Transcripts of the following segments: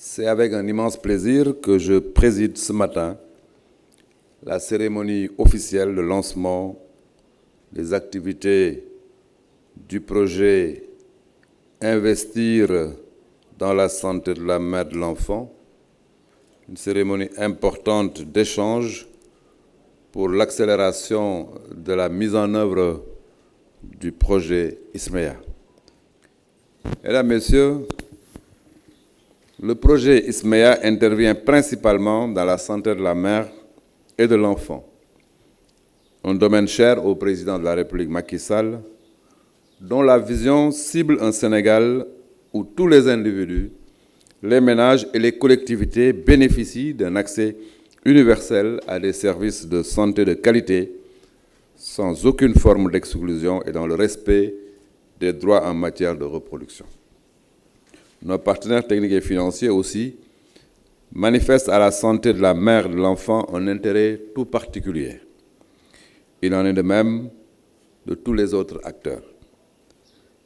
C'est avec un immense plaisir que je préside ce matin la cérémonie officielle de lancement des activités du projet Investir dans la santé de la mère et de l'enfant, une cérémonie importante d'échange pour l'accélération de la mise en œuvre du projet ISMEA. Mesdames, Messieurs, le projet ISMEA intervient principalement dans la santé de la mère et de l'enfant, un domaine cher au président de la République Macky Sall, dont la vision cible un Sénégal où tous les individus, les ménages et les collectivités bénéficient d'un accès universel à des services de santé de qualité, sans aucune forme d'exclusion et dans le respect des droits en matière de reproduction. Nos partenaires techniques et financiers aussi manifestent à la santé de la mère et de l'enfant un intérêt tout particulier. Il en est de même de tous les autres acteurs.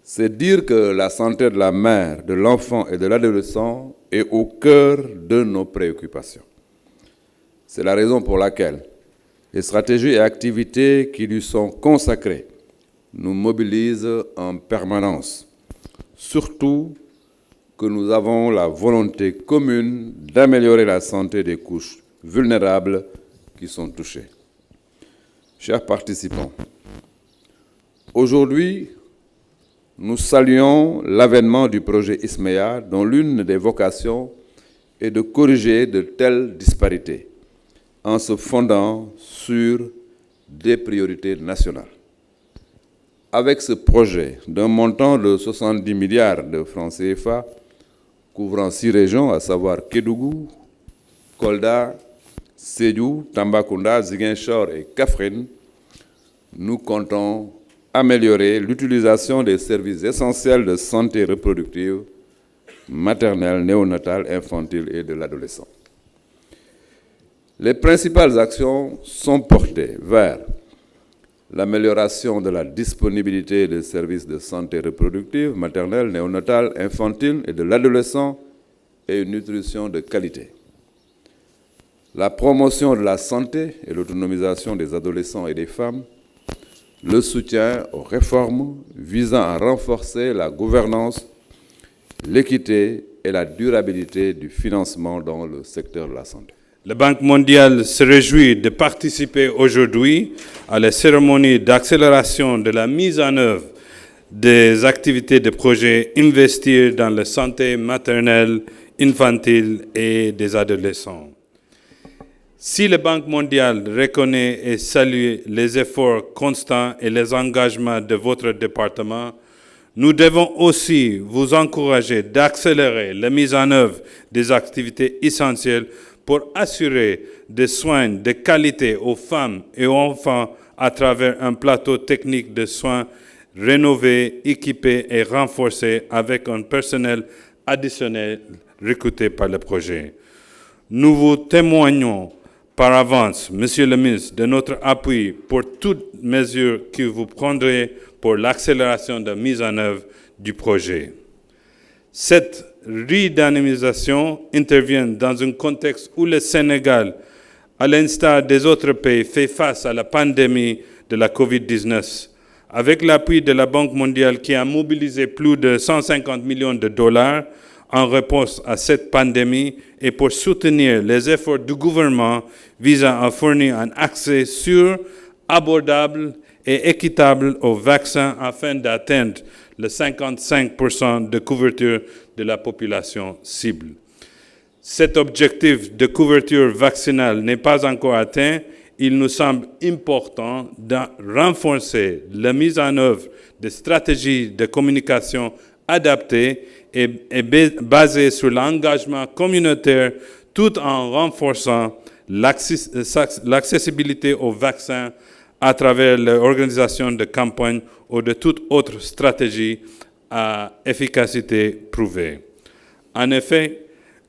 C'est dire que la santé de la mère, de l'enfant et de l'adolescent est au cœur de nos préoccupations. C'est la raison pour laquelle les stratégies et activités qui lui sont consacrées nous mobilisent en permanence, surtout que nous avons la volonté commune d'améliorer la santé des couches vulnérables qui sont touchées. Chers participants, aujourd'hui, nous saluons l'avènement du projet ISMEA, dont l'une des vocations est de corriger de telles disparités en se fondant sur des priorités nationales. Avec ce projet d'un montant de 70 milliards de francs CFA, couvrant 6 régions, à savoir Kédougou, Kolda, Sédhiou, Tambacounda, Ziguinchor et Kaffrine, nous comptons améliorer l'utilisation des services essentiels de santé reproductive, maternelle, néonatale, infantile et de l'adolescent. Les principales actions sont portées vers l'amélioration de la disponibilité des services de santé reproductive, maternelle, néonatale, infantile et de l'adolescent et une nutrition de qualité. La promotion de la santé et l'autonomisation des adolescents et des femmes, le soutien aux réformes visant à renforcer la gouvernance, l'équité et la durabilité du financement dans le secteur de la santé. La Banque mondiale se réjouit de participer aujourd'hui à la cérémonie d'accélération de la mise en œuvre des activités de projet Investir dans la santé maternelle, infantile et des adolescents. Si la Banque mondiale reconnaît et salue les efforts constants et les engagements de votre département, nous devons aussi vous encourager d'accélérer la mise en œuvre des activités essentielles pour assurer des soins de qualité aux femmes et aux enfants à travers un plateau technique de soins rénové, équipé et renforcé avec un personnel additionnel recruté par le projet. Nous vous témoignons par avance, Monsieur le ministre, de notre appui pour toute mesure que vous prendrez pour l'accélération de la mise en œuvre du projet. Cette redynamisation intervient dans un contexte où le Sénégal, à l'instar des autres pays, fait face à la pandémie de la COVID-19. Avec l'appui de la Banque mondiale qui a mobilisé plus de 150 millions de dollars en réponse à cette pandémie et pour soutenir les efforts du gouvernement visant à fournir un accès sûr, abordable et équitable aux vaccins afin d'atteindre le 55% de couverture de la population cible. Cet objectif de couverture vaccinale n'est pas encore atteint. Il nous semble important de renforcer la mise en œuvre de stratégies de communication adaptées et basées sur l'engagement communautaire tout en renforçant l'accessibilité aux vaccins à travers l'organisation de campagnes ou de toute autre stratégie à efficacité prouvée. En effet,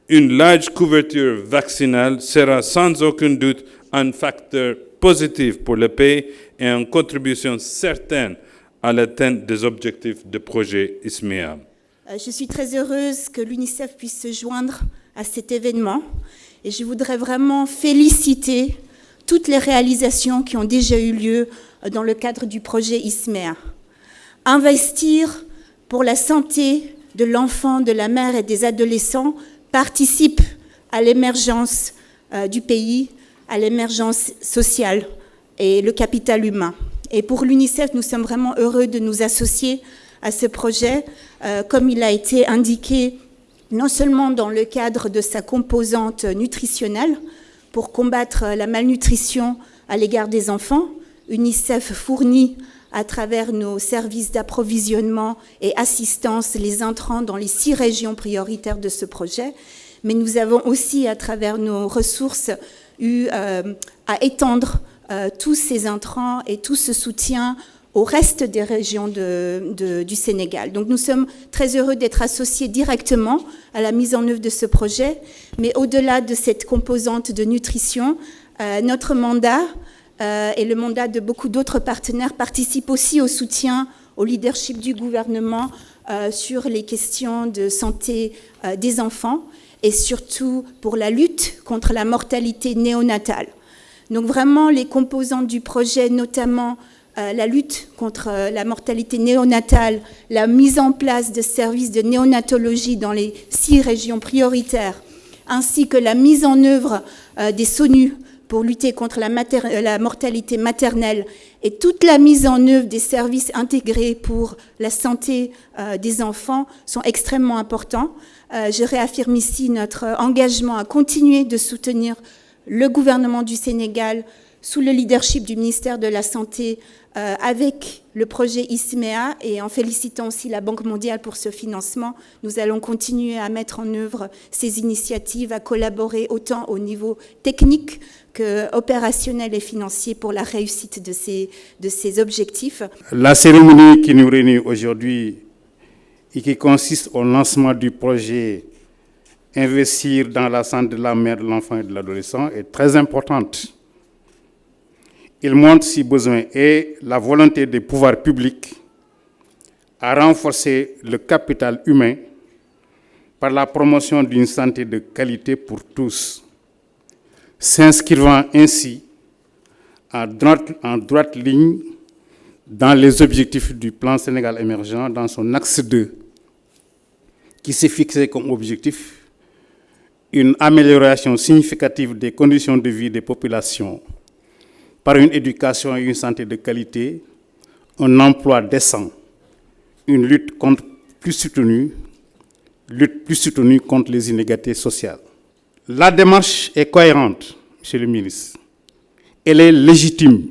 une large couverture vaccinale sera sans aucun doute un facteur positif pour le pays et une contribution certaine à l'atteinte des objectifs du projet ISMEA. Je suis très heureuse que l'UNICEF puisse se joindre à cet événement et je voudrais vraiment féliciter toutes les réalisations qui ont déjà eu lieu dans le cadre du projet ISMEA. Investir pour la santé de l'enfant, de la mère et des adolescents participe à l'émergence du pays, à l'émergence sociale et le capital humain. Et pour l'UNICEF, nous sommes vraiment heureux de nous associer à ce projet, comme il a été indiqué, non seulement dans le cadre de sa composante nutritionnelle, pour combattre la malnutrition à l'égard des enfants. UNICEF fournit à travers nos services d'approvisionnement et assistance les intrants dans les 6 régions prioritaires de ce projet, mais nous avons aussi, à travers nos ressources, eu à étendre tous ces intrants et tout ce soutien au reste des régions du Sénégal. Donc nous sommes très heureux d'être associés directement à la mise en œuvre de ce projet, mais au-delà de cette composante de nutrition, notre mandat et le mandat de beaucoup d'autres partenaires participent aussi au soutien au leadership du gouvernement sur les questions de santé des enfants et surtout pour la lutte contre la mortalité néonatale. Donc vraiment les composantes du projet, notamment la lutte contre la mortalité néonatale, la mise en place de services de néonatologie dans les 6 régions prioritaires, ainsi que la mise en œuvre des SONU pour lutter contre la mortalité maternelle et toute la mise en œuvre des services intégrés pour la santé des enfants sont extrêmement importants. Je réaffirme ici notre engagement à continuer de soutenir le gouvernement du Sénégal sous le leadership du ministère de la Santé avec le projet ISMEA et en félicitant aussi la Banque mondiale pour ce financement, nous allons continuer à mettre en œuvre ces initiatives, à collaborer autant au niveau technique que opérationnel et financier pour la réussite de ces objectifs. La cérémonie qui nous réunit aujourd'hui et qui consiste au lancement du projet Investir dans la santé de la mère, de l'enfant et de l'adolescent est très importante. Il montre, si besoin est, la volonté des pouvoirs publics à renforcer le capital humain par la promotion d'une santé de qualité pour tous, s'inscrivant ainsi en droite ligne dans les objectifs du plan Sénégal émergent dans son axe 2, qui s'est fixé comme objectif une amélioration significative des conditions de vie des populations par une éducation et une santé de qualité, un emploi décent, une lutte plus soutenue contre les inégalités sociales. La démarche est cohérente, Monsieur le ministre. Elle est légitime.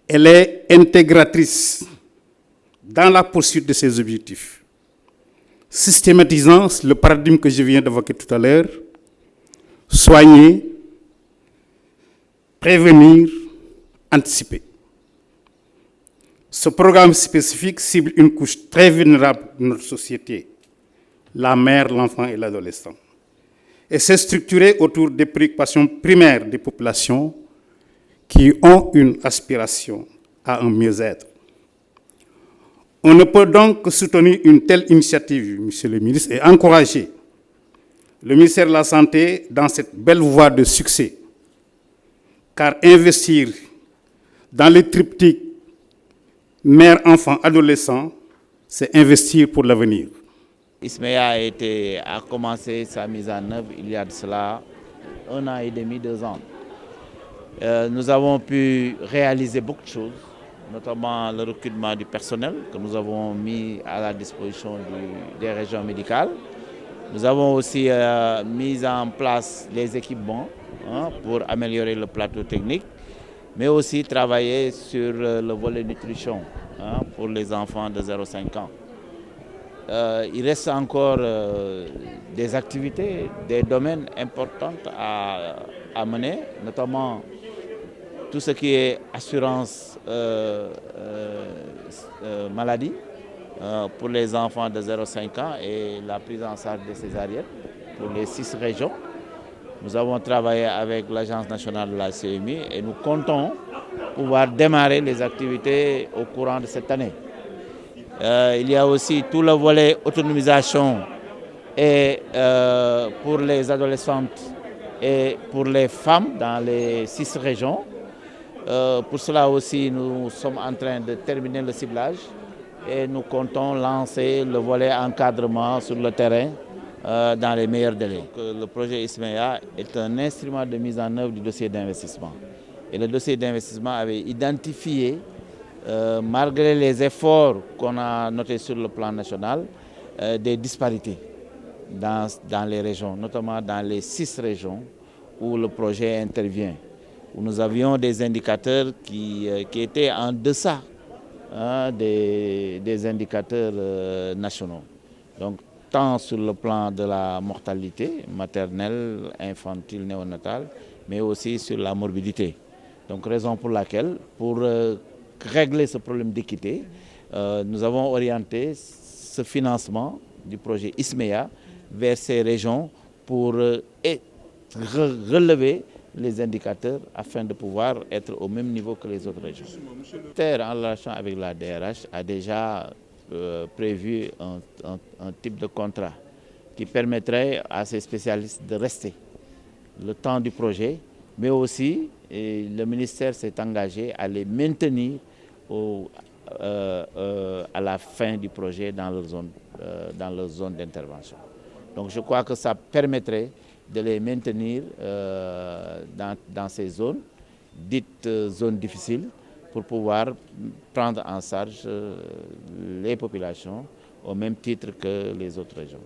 Elle est intégratrice dans la poursuite de ces objectifs. Systématisant le paradigme que je viens d'évoquer tout à l'heure, soigner, prévenir, anticiper. Ce programme spécifique cible une couche très vulnérable de notre société, la mère, l'enfant et l'adolescent. Et s'est structuré autour des préoccupations primaires des populations qui ont une aspiration à un mieux-être. On ne peut donc que soutenir une telle initiative, Monsieur le ministre, et encourager le ministère de la Santé dans cette belle voie de succès. Car investir dans les triptyques mère, enfant, adolescent, c'est investir pour l'avenir. ISMEA a commencé sa mise en œuvre il y a de cela 1 an et demi, 2 ans. Nous avons pu réaliser beaucoup de choses, notamment le recrutement du personnel que nous avons mis à la disposition des régions médicales. Nous avons aussi mis en place les équipements pour améliorer le plateau technique, mais aussi travailler sur le volet nutrition pour les enfants de 0,5 ans. Il reste encore des activités, des domaines importants à mener, notamment tout ce qui est assurance maladie pour les enfants de 0,5 ans et la prise en charge des césariennes pour les 6 régions. Nous avons travaillé avec l'Agence nationale de la CMI et nous comptons pouvoir démarrer les activités au courant de cette année. Il y a aussi tout le volet autonomisation et, pour les adolescentes et pour les femmes dans les 6 régions. Pour cela aussi, nous sommes en train de terminer le ciblage et nous comptons lancer le volet encadrement sur le terrain dans les meilleurs délais. Le projet ISMEA est un instrument de mise en œuvre du dossier d'investissement. Et le dossier d'investissement avait identifié, malgré les efforts qu'on a notés sur le plan national, des disparités dans les régions, notamment dans les 6 régions où le projet intervient, où nous avions des indicateurs qui étaient en deçà des indicateurs nationaux. Donc, tant sur le plan de la mortalité maternelle, infantile, néonatale, mais aussi sur la morbidité. Donc, raison pour laquelle, pour régler ce problème d'équité, nous avons orienté ce financement du projet ISMEA vers ces régions pour relever les indicateurs afin de pouvoir être au même niveau que les autres régions. Le ministère, en relation avec la DRH, a déjà prévu un type de contrat qui permettrait à ces spécialistes de rester le temps du projet, mais aussi le ministère s'est engagé à les maintenir à la fin du projet dans leur zone d'intervention. Donc je crois que ça permettrait de les maintenir dans ces zones, dites zones difficiles, pour pouvoir prendre en charge les populations au même titre que les autres régions.